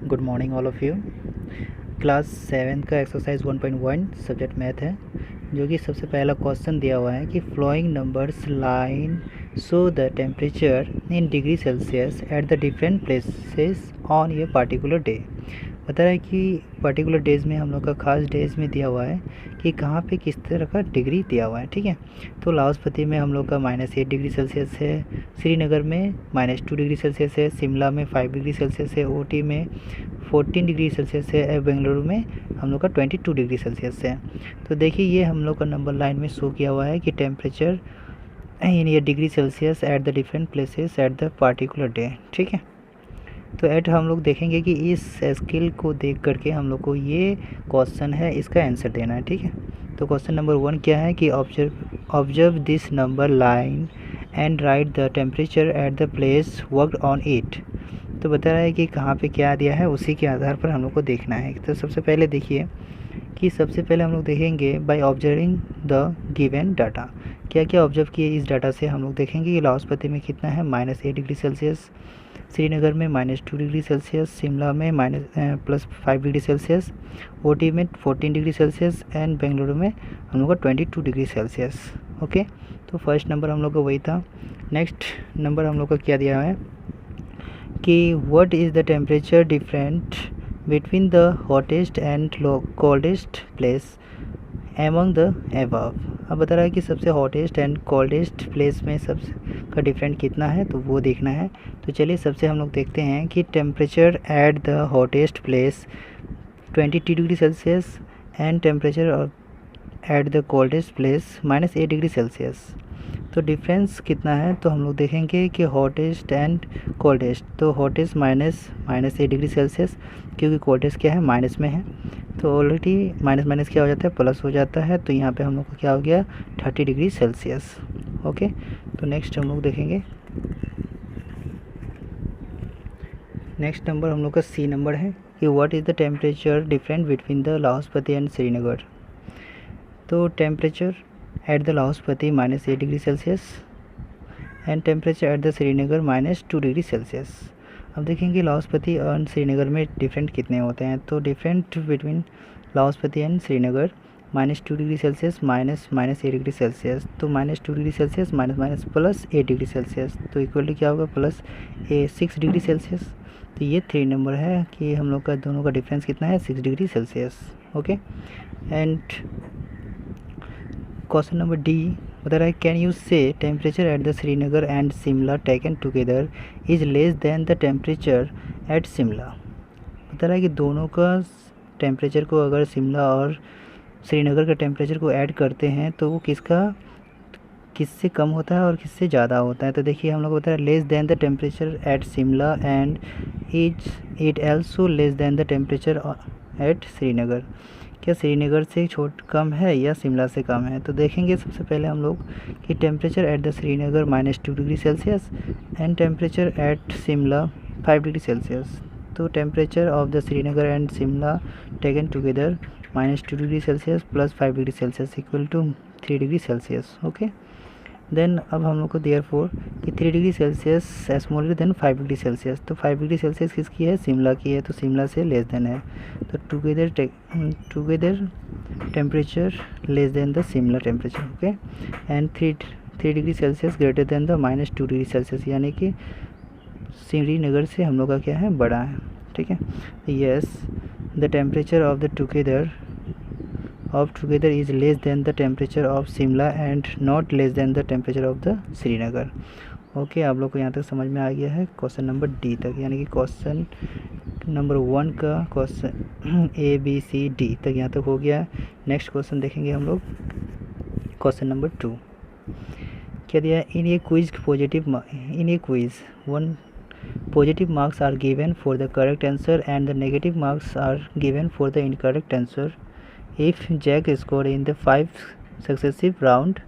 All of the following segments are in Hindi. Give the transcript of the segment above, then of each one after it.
Good morning all of you. Class 7 का एक्सरसाइज 1.1 सब्जेक्ट मैथ है, जो कि सबसे पहला क्वेश्चन दिया हुआ है कि flowing numbers line show the temperature in degree Celsius at the different places on ये पार्टिकुलर डे। बता रहा है कि पर्टिकुलर डेज़ में हम लोग का खास डेज़ में दिया हुआ है कि कहाँ पे किस तरह का डिग्री दिया हुआ है। ठीक है, तो लाहौल में हम लोग का -8 डिग्री सेल्सियस है, श्रीनगर में -2 डिग्री सेल्सियस है, शिमला में 5 डिग्री सेल्सियस है, ऊटी में 14 डिग्री सेल्सियस है और बेंगलुरु में हम लोग का 22 डिग्री सेल्सियस है। तो देखिए ये हम लोग का नंबर लाइन में शो किया हुआ है कि टेम्परेचर इन ये degree Celsius at the different places at the particular day. ठीक है, तो एट हम लोग देखेंगे कि इस स्केल को देख करके हम लोग को ये क्वेश्चन है, इसका आंसर देना है। ठीक है, तो क्वेश्चन नंबर 1 क्या है कि observe this number line and right the temperature at the place worked on it. तो बता रहा है कि कहाँ पे क्या दिया है, उसी के आधार पर हम लोग को देखना है। तो सबसे पहले देखिए कि सबसे पहले हम लोग देखेंगे by observing the given data. क्या क्या ऑब्जर्व किए इस डाटा से हम लोग देखेंगे कि लाहौल में कितना है -8 डिग्री सेल्सियस, श्रीनगर में -2 डिग्री सेल्सियस, शिमला में +5 डिग्री सेल्सियस, ऊटी में 14 डिग्री सेल्सियस एंड बेंगलुरु में हम लोग का 22 डिग्री सेल्सियस। ओके, तो फर्स्ट नंबर हम लोग का वही था। नेक्स्ट नंबर हम लोग का क्या दिया है कि what is the temperature different between the hottest and coldest place among the above. अब बता रहा है कि सबसे हॉटेस्ट एंड कोल्डेस्ट प्लेस में सब का डिफरेंट कितना है, तो वो देखना है। तो चलिए सबसे हम लोग देखते हैं कि temperature at the hottest place 22 degree Celsius and temperature at the coldest place -8 degree Celsius. तो डिफरेंस कितना है, तो हम लोग देखेंगे कि हॉटेस्ट एंड कोल्डेस्ट। तो हॉटेस्ट -8 डिग्री सेल्सियस, क्योंकि कोल्डेस्ट क्या है माइनस में है, तो ऑलरेडी माइनस क्या हो जाता है, प्लस हो जाता है। तो यहाँ पे हम लोग को क्या हो गया 30 डिग्री सेल्सियस। ओके, तो नेक्स्ट हम लोग देखेंगे, नेक्स्ट नंबर हम लोग का सी नंबर है कि what is the temperature different between the Lahaul and Srinagar. तो temperature at the Lahaul -8 degree Celsius and temperature at the Srinagar -2 degree Celsius. अब देखेंगे लाहौल और श्रीनगर में डिफरेंट कितने होते हैं। तो different between Lahaul and Srinagar -2 degree Celsius -8 degree Celsius. तो -2 डिग्री सेल्सियस +8 डिग्री सेल्सियस, तो इक्वल टू क्या होगा +6 डिग्री सेल्सियस। तो ये 3 नंबर है कि हम लोग का दोनों का डिफरेंस कितना है 6 degree Celsius. Okay, and question number D बता रहा है कैन यू से temperature at the Srinagar and Shimla taken together is less than the temperature at Shimla. बता रहा है कि दोनों का टेम्परेचर को अगर शिमला और श्रीनगर का टेम्परेचर को ऐड करते हैं तो वो किससे कम होता है और किससे ज़्यादा होता है। तो देखिए हम लोग को बता रहा है less than the temperature at Shimla and it also less than the temperature at Srinagar. क्या श्रीनगर से कम है या शिमला से कम है। तो देखेंगे सबसे पहले हम लोग कि temperature at the Srinagar -2 degree Celsius and temperature at Shimla 5 degree Celsius. तो temperature of the Srinagar and Shimla taken together -2 degree Celsius +5 degree Celsius equal to 3 degree Celsius. Okay, then अब हम लोग को देयरफॉर कि 3 degree Celsius smaller than 5 degree Celsius. तो 5 डिग्री सेल्सियस किसकी है, शिमला की है, तो शिमला से लेस देन है। तो together temperature less than the Shimla temperature. Okay, and 3 degree Celsius greater than the -2 degree Celsius, यानी कि श्रीनगर से हम लोग का क्या है बड़ा है। ठीक है, yes the temperature of together is less than the temperature of Shimla and not less than the temperature of the Srinagar। Okay, आप लोग को यहाँ तक समझ में आ गया है क्वेश्चन नंबर डी तक, यानी कि क्वेश्चन नंबर 1 का क्वेश्चन ABCD तक यहाँ तक हो गया। नेक्स्ट क्वेश्चन देखेंगे हम लोग क्वेश्चन नंबर 2 क्या दिया है इन ए quiz 1 positive marks are given for the correct answer and the negative marks are given for the incorrect answer if Jack scored in the 5 successive round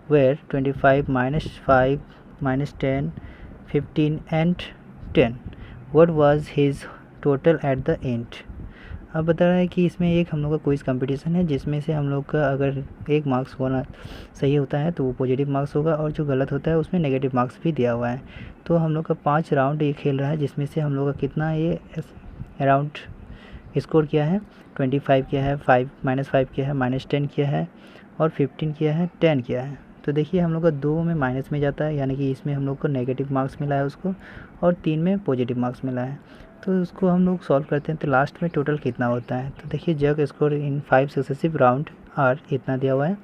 where 25 -5 -10 15 and 10 what was his total at the end। अब बता रहा है कि इसमें एक हम लोग का क्विज़ कंपटीशन है जिसमें से हम लोग का अगर एक मार्क्स होना सही होता है तो वो पॉजिटिव मार्क्स होगा और जो गलत होता है उसमें नेगेटिव मार्क्स भी दिया हुआ है। तो हम लोग का 5 राउंड ये खेल रहा है जिसमें से हम लोग का कितना ये अराउंड स्कोर किया है 25 किया है, 5 किया है, -10 किया है और 15 किया है, 10 किया है। तो देखिए हम लोग का 2 में माइनस में जाता है, यानी कि इसमें हम लोग को नेगेटिव मार्क्स मिला है उसको, और 3 में पॉजिटिव मार्क्स मिला है। तो उसको हम लोग सॉल्व करते हैं तो लास्ट में टोटल कितना होता है। तो देखिए जग score in 5 successive round are इतना दिया हुआ है।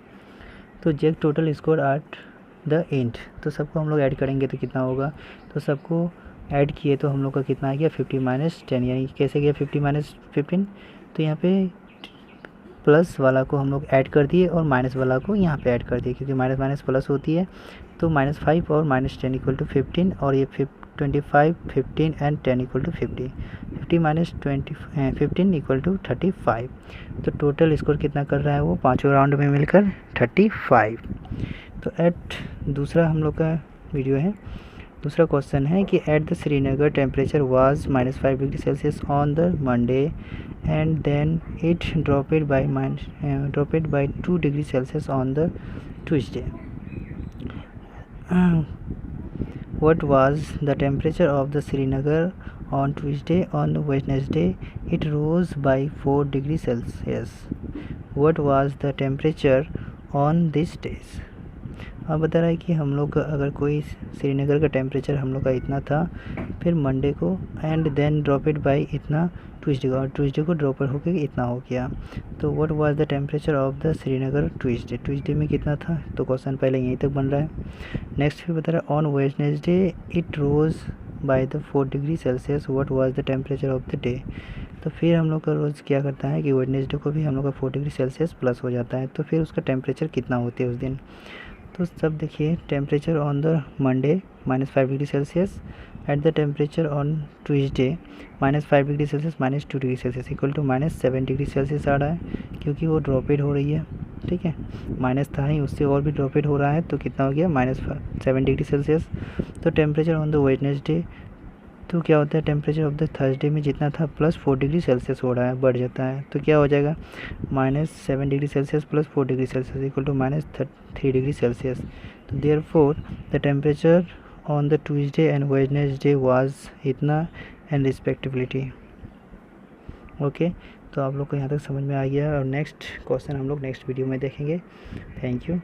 तो जग total score at the end, तो सबको हम लोग ऐड करेंगे तो कितना होगा। तो सबको ऐड किए तो हम लोग का कितना आ गया 50 - 10, यानी कैसे गया 50 - 15। तो यहाँ पे प्लस वाला को हम लोग ऐड कर दिए और माइनस वाला को यहाँ पे ऐड कर दिए, क्योंकि माइनस माइनस प्लस होती है। तो -5 और -10 इक्वल टू 15, और ये 25, 15 and 10 equal to 50। 50 - 20 15 equal to 35। तो टोटल स्कोर कितना कर रहा है वो पाँचों राउंड में मिलकर 35। तो एट दूसरा हम लोग का वीडियो है, दूसरा क्वेश्चन है कि at the Srinagar temperature was -5 degree Celsius on the Monday and then it dropped by 2 degree Celsius on the Tuesday. What was the temperature of the Srinagar on Tuesday? On Wednesday, it rose by 4 degrees Celsius. What was the temperature on these days? अब बता रहा है कि हम लोग अगर कोई श्रीनगर का टेम्परेचर हम लोग का इतना था, फिर मंडे को एंड देन ड्रॉपेड बाय इतना ट्यूसडे को, और ट्यूसडे को ड्रॉपर होकर इतना हो गया। तो what was the temperature of the Srinagar Tuesday, Tuesday में कितना था। तो क्वेश्चन पहले यहीं तक बन रहा है। नेक्स्ट फिर बता रहा है on Wednesday it rose by the 4 degree Celsius, what was the temperature of the day. तो फिर हम लोग का रोज़ क्या करता है कि वेडनेसडे को भी हम लोग का 4 डिग्री सेल्सियस प्लस हो जाता है। तो फिर उसका टेम्परेचर कितना होती है उस दिन। तो सब देखिए temperature on the Monday -5 degree Celsius, at the temperature on Tuesday -5 degree Celsius -2 degree Celsius equal to -7 degree Celsius आ रहा है, क्योंकि वो ड्रॉपेड हो रही है। ठीक है, माइनस था ही, उससे और भी ड्रॉपेड हो रहा है, तो कितना हो गया -7 डिग्री सेल्सियस। तो टेम्परेचर ऑन द वेडनेसडे, तो क्या होता है टेम्परेचर ऑफ द थर्सडे में जितना था +4 डिग्री सेल्सियस हो रहा है, बढ़ जाता है। तो क्या हो जाएगा -7 degree Celsius +4 degree Celsius equal to -3 degree Celsius. तो therefore the temperature on the Tuesday and Wednesday was इतना एंड रिस्पेक्टिवलिटी। ओके, तो आप लोग को यहाँ तक समझ में आ गया, और नेक्स्ट क्वेश्चन हम लोग नेक्स्ट वीडियो में देखेंगे। Thank you.